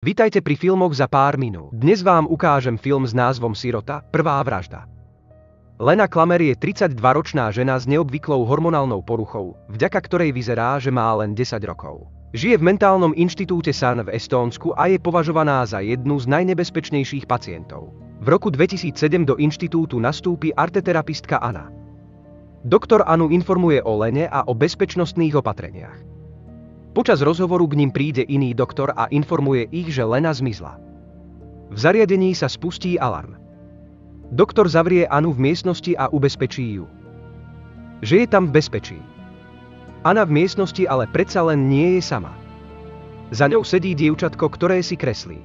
Vitajte pri filmoch za pár minút. Dnes vám ukážem film s názvom Sirota, prvá vražda. Lena Klamer je 32-ročná žena s neobvyklou hormonálnou poruchou, vďaka ktorej vyzerá, že má len 10 rokov. Žije v mentálnom inštitúte San v Estónsku a je považovaná za jednu z najnebezpečnejších pacientov. V roku 2007 do inštitútu nastúpi arteterapistka Anna. Doktor Anu informuje o Lene a o bezpečnostných opatreniach. Počas rozhovoru k ním príde iný doktor a informuje ich, že Lena zmizla. V zariadení sa spustí alarm. Doktor zavrie Anu v miestnosti a ubezpečí ju, že je tam v bezpečí. Anna v miestnosti ale predsa len nie je sama. Za ňou sedí dievčatko, ktoré si kreslí.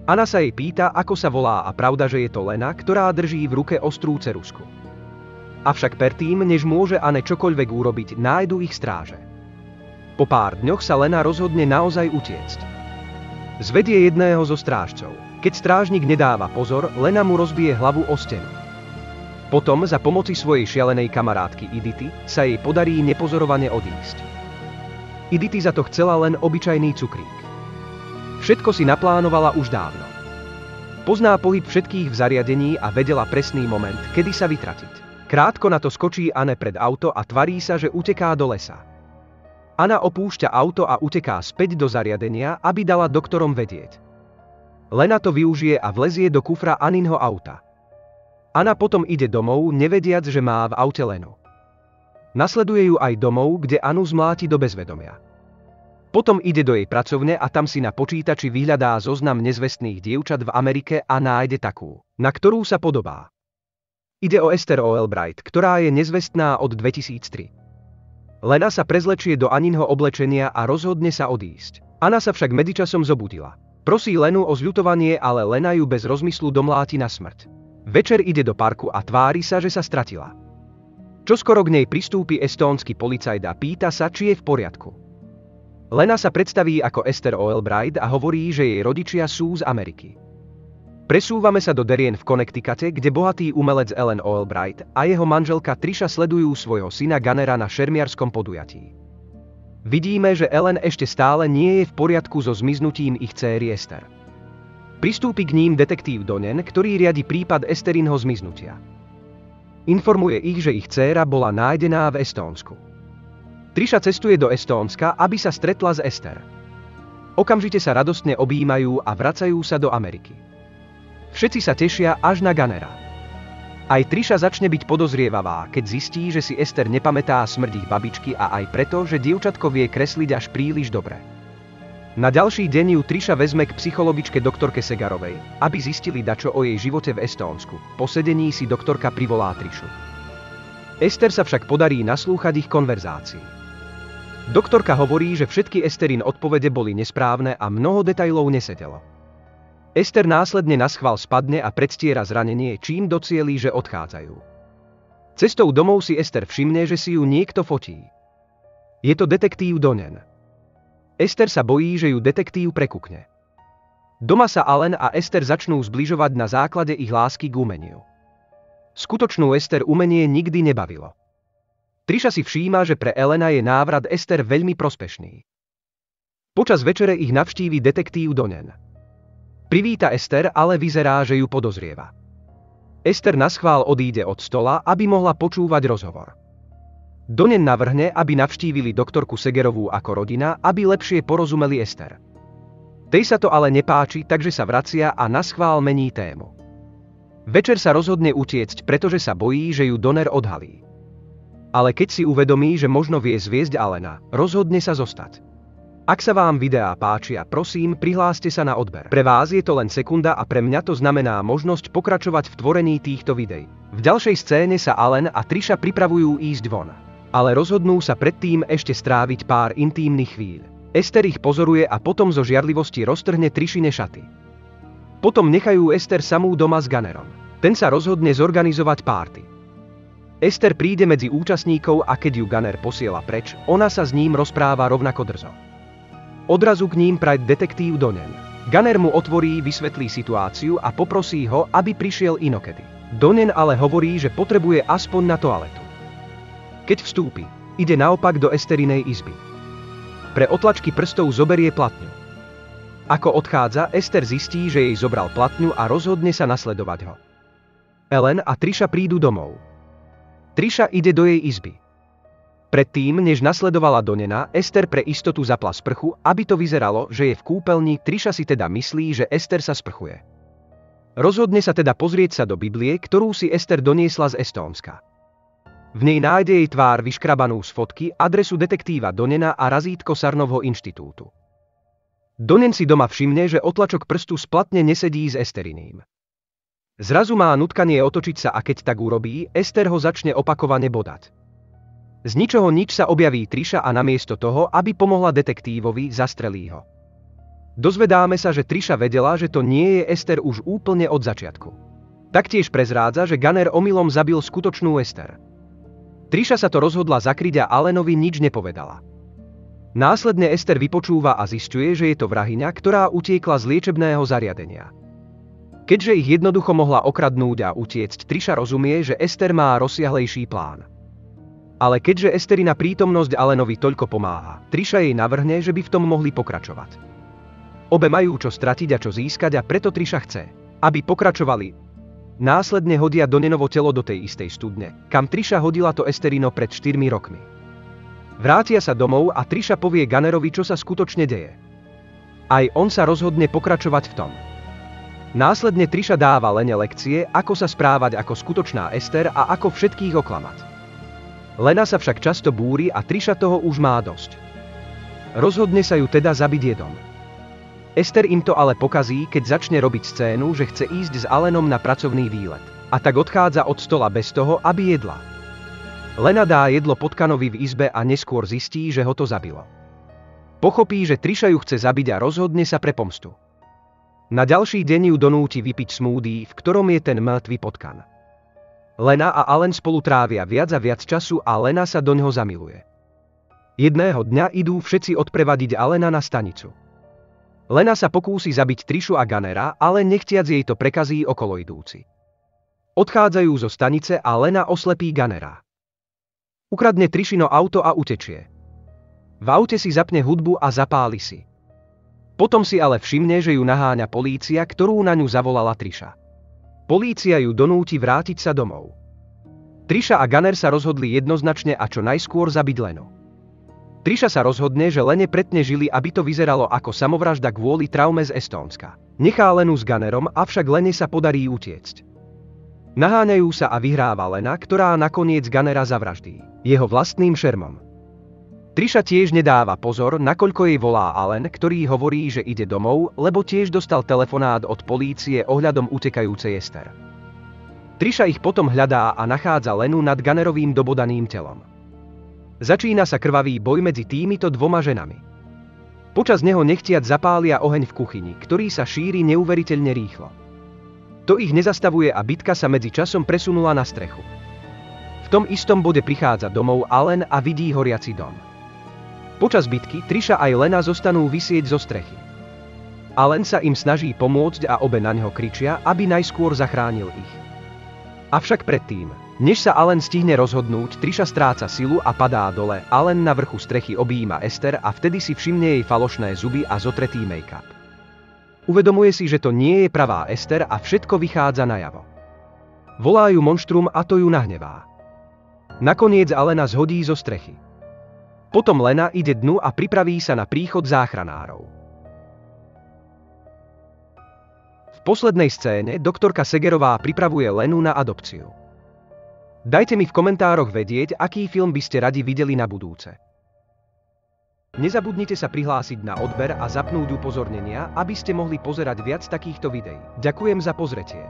Anna sa jej pýta, ako sa volá, a pravda, že je to Lena, ktorá drží v ruke ostrú ceruzku. Avšak predtým, než môže Anne čokoľvek urobiť, nájdu ich stráže. Po pár dňoch sa Lena rozhodne naozaj utiecť. Zvedie jedného zo strážcov. Keď strážnik nedáva pozor, Lena mu rozbije hlavu o stenu. Potom, za pomoci svojej šialenej kamarátky Edity, sa jej podarí nepozorovane odísť. Edity za to chcela len obyčajný cukrík. Všetko si naplánovala už dávno. Pozná pohyb všetkých v zariadení a vedela presný moment, kedy sa vytratiť. Krátko na to skočí Anne pred auto a tvarí sa, že uteká do lesa. Anna opúšťa auto a uteká späť do zariadenia, aby dala doktorom vedieť. Lena to využije a vlezie do kufra Anninho auta. Anna potom ide domov, nevediac, že má v aute Lenu. Nasleduje ju aj domov, kde Anu zmláti do bezvedomia. Potom ide do jej pracovne a tam si na počítači vyhľadá zoznam nezvestných dievčat v Amerike a nájde takú, na ktorú sa podobá. Ide o Esther O'Elbright, ktorá je nezvestná od 2003. Lena sa prezlečie do Anninho oblečenia a rozhodne sa odísť. Anna sa však medzičasom zobudila. Prosí Lenu o zľutovanie, ale Lena ju bez rozmyslu domláti na smrť. Večer ide do parku a tvári sa, že sa stratila. Čoskoro k nej pristúpi estónsky policajt a pýta sa, či je v poriadku. Lena sa predstaví ako Esther O'Elbright a hovorí, že jej rodičia sú z Ameriky. Presúvame sa do Darien v Connecticute, kde bohatý umelec Ellen O'Elbright a jeho manželka Trisha sledujú svojho syna Gunnera na šermiarskom podujatí. Vidíme, že Ellen ešte stále nie je v poriadku so zmiznutím ich dcéry Esther. Pristúpi k ním detektív Donen, ktorý riadi prípad Esterinho zmiznutia. Informuje ich, že ich dcéra bola nájdená v Estónsku. Trisha cestuje do Estónska, aby sa stretla s Esther. Okamžite sa radostne objímajú a vracajú sa do Ameriky. Všetci sa tešia až na Gunnera. Aj Trisha začne byť podozrievavá, keď zistí, že si Esther nepamätá smrť ich babičky, a aj preto, že dievčatko vie kresliť až príliš dobre. Na ďalší deň ju Trisha vezme k psychologičke doktorke Segarovej, aby zistili dačo o jej živote v Estónsku. Po sedení si doktorka privolá Trishu. Esther sa však podarí naslúchať ich konverzácii. Doktorka hovorí, že všetky Esterin odpovede boli nesprávne a mnoho detailov nesedelo. Esther následne naschvál spadne a predstiera zranenie, čím docieli, že odchádzajú. Cestou domov si Esther všimne, že si ju niekto fotí. Je to detektív Donen. Esther sa bojí, že ju detektív prekukne. Doma sa Allen a Esther začnú zbližovať na základe ich lásky k umeniu. Skutočnú Esther umenie nikdy nebavilo. Trisha si všíma, že pre Ellena je návrat Esther veľmi prospešný. Počas večere ich navštívi detektív Donen. Privíta Esther, ale vyzerá, že ju podozrieva. Esther naschvál odíde od stola, aby mohla počúvať rozhovor. Donen navrhne, aby navštívili doktorku Segerovú ako rodina, aby lepšie porozumeli Esther. Tej sa to ale nepáči, takže sa vracia a naschvál mení tému. Večer sa rozhodne utiecť, pretože sa bojí, že ju Donner odhalí. Ale keď si uvedomí, že možno vie zviesť Allena, rozhodne sa zostať. Ak sa vám videá páčia, prosím, prihláste sa na odber. Pre vás je to len sekunda a pre mňa to znamená možnosť pokračovať v tvorení týchto videí. V ďalšej scéne sa Allen a Trisha pripravujú ísť von. Ale rozhodnú sa predtým ešte stráviť pár intímnych chvíľ. Esther ich pozoruje a potom zo žiarlivosti roztrhne Trishine šaty. Potom nechajú Esther samú doma s Gunnerom. Ten sa rozhodne zorganizovať párty. Esther príde medzi účastníkov a keď ju Gunner posiela preč, ona sa s ním rozpráva rovnako drzo. Odrazu k ním prajde detektív Donen. Gunner mu otvorí, vysvetlí situáciu a poprosí ho, aby prišiel inokedy. Donen ale hovorí, že potrebuje aspoň na toaletu. Keď vstúpi, ide naopak do Esterinej izby. Pre otlačky prstov zoberie platňu. Ako odchádza, Ester zistí, že jej zobral platňu a rozhodne sa nasledovať ho. Ellen a Trisha prídu domov. Trisha ide do jej izby. Predtým, než nasledovala Donena, Ester pre istotu zapla sprchu, aby to vyzeralo, že je v kúpeľni. Trisha si teda myslí, že Ester sa sprchuje. Rozhodne sa teda pozrieť sa do Biblie, ktorú si Ester doniesla z Estónska. V nej nájde jej tvár vyškrabanú z fotky, adresu detektíva Donena a razítko Sarnovho inštitútu. Donen si doma všimne, že otlačok prstu splatne nesedí s Esteriným. Zrazu má nutkanie otočiť sa a keď tak urobí, Ester ho začne opakovane bodať. Z ničoho nič sa objaví Trisha a namiesto toho, aby pomohla detektívovi, zastrelí ho. Dozvedáme sa, že Trisha vedela, že to nie je Ester už úplne od začiatku. Taktiež prezrádza, že Gunner omylom zabil skutočnú Ester. Trisha sa to rozhodla zakryť a Allenovi nič nepovedala. Následne Ester vypočúva a zisťuje, že je to vrahyňa, ktorá utiekla z liečebného zariadenia. Keďže ich jednoducho mohla okradnúť a utiecť, Trisha rozumie, že Ester má rozsiahlejší plán. Ale keďže Esterina prítomnosť Allenovi toľko pomáha, Trisha jej navrhne, že by v tom mohli pokračovať. Obe majú čo stratiť a čo získať a preto Trisha chce, aby pokračovali. Následne hodia Donenovo telo do tej istej studne, kam Trisha hodila to Esterino pred 4 rokmi. Vrátia sa domov a Trisha povie Gunnerovi, čo sa skutočne deje. Aj on sa rozhodne pokračovať v tom. Následne Trisha dáva Lene lekcie, ako sa správať ako skutočná Ester a ako všetkých oklamať. Lena sa však často búri a Trisha toho už má dosť. Rozhodne sa ju teda zabiť jedom. Ester im to ale pokazí, keď začne robiť scénu, že chce ísť s Allenom na pracovný výlet. A tak odchádza od stola bez toho, aby jedla. Lena dá jedlo Potkanovi v izbe a neskôr zistí, že ho to zabilo. Pochopí, že Trisha ju chce zabiť a rozhodne sa pre pomstu. Na ďalší deň ju donúti vypiť smoothie, v ktorom je ten mŕtvy potkan. Lena a Allen spolu trávia viac a viac času a Lena sa doňho zamiluje. Jedného dňa idú všetci odprevadiť Allena na stanicu. Lena sa pokúsi zabiť Trishu a Gunnera, ale nechtiac jej to prekazí okoloidúci. Odchádzajú zo stanice a Lena oslepí Gunnera. Ukradne Trishino auto a utečie. V aute si zapne hudbu a zapáli si. Potom si ale všimne, že ju naháňa polícia, ktorú na ňu zavolala Trisha. Polícia ju donúti vrátiť sa domov. Trisha a Gunner sa rozhodli jednoznačne a čo najskôr zabiť Lenu. Trisha sa rozhodne, že Lene pretne žily, aby to vyzeralo ako samovražda kvôli traume z Estónska. Nechá Lenu s Gunnerom, avšak Lene sa podarí utiecť. Naháňajú sa a vyhráva Lena, ktorá nakoniec Gunnera zavraždí. Jeho vlastným šermom. Trisha tiež nedáva pozor, nakoľko jej volá Allen, ktorý hovorí, že ide domov, lebo tiež dostal telefonát od polície ohľadom utekajúcej Ester. Trisha ich potom hľadá a nachádza Lenu nad Gunnerovým dobodaným telom. Začína sa krvavý boj medzi týmito dvoma ženami. Počas neho nechtiac zapália oheň v kuchyni, ktorý sa šíri neuveriteľne rýchlo. To ich nezastavuje a bitka sa medzi časom presunula na strechu. V tom istom bode prichádza domov Allen a vidí horiaci dom. Počas bitky Trisha aj Lena zostanú visieť zo strechy. Allen sa im snaží pomôcť a obe na ňo kričia, aby najskôr zachránil ich. Avšak predtým, než sa Allen stihne rozhodnúť, Trisha stráca silu a padá dole. Allen na vrchu strechy objíma Ester a vtedy si všimne jej falošné zuby a zotretý make-up. Uvedomuje si, že to nie je pravá Ester a všetko vychádza najavo. Volá ju monštrum a to ju nahnevá. Nakoniec Allena zhodí zo strechy. Potom Lena ide dnu a pripraví sa na príchod záchranárov. V poslednej scéne doktorka Segerová pripravuje Lenu na adopciu. Dajte mi v komentároch vedieť, aký film by ste radi videli na budúce. Nezabudnite sa prihlásiť na odber a zapnúť upozornenia, aby ste mohli pozerať viac takýchto videí. Ďakujem za pozretie.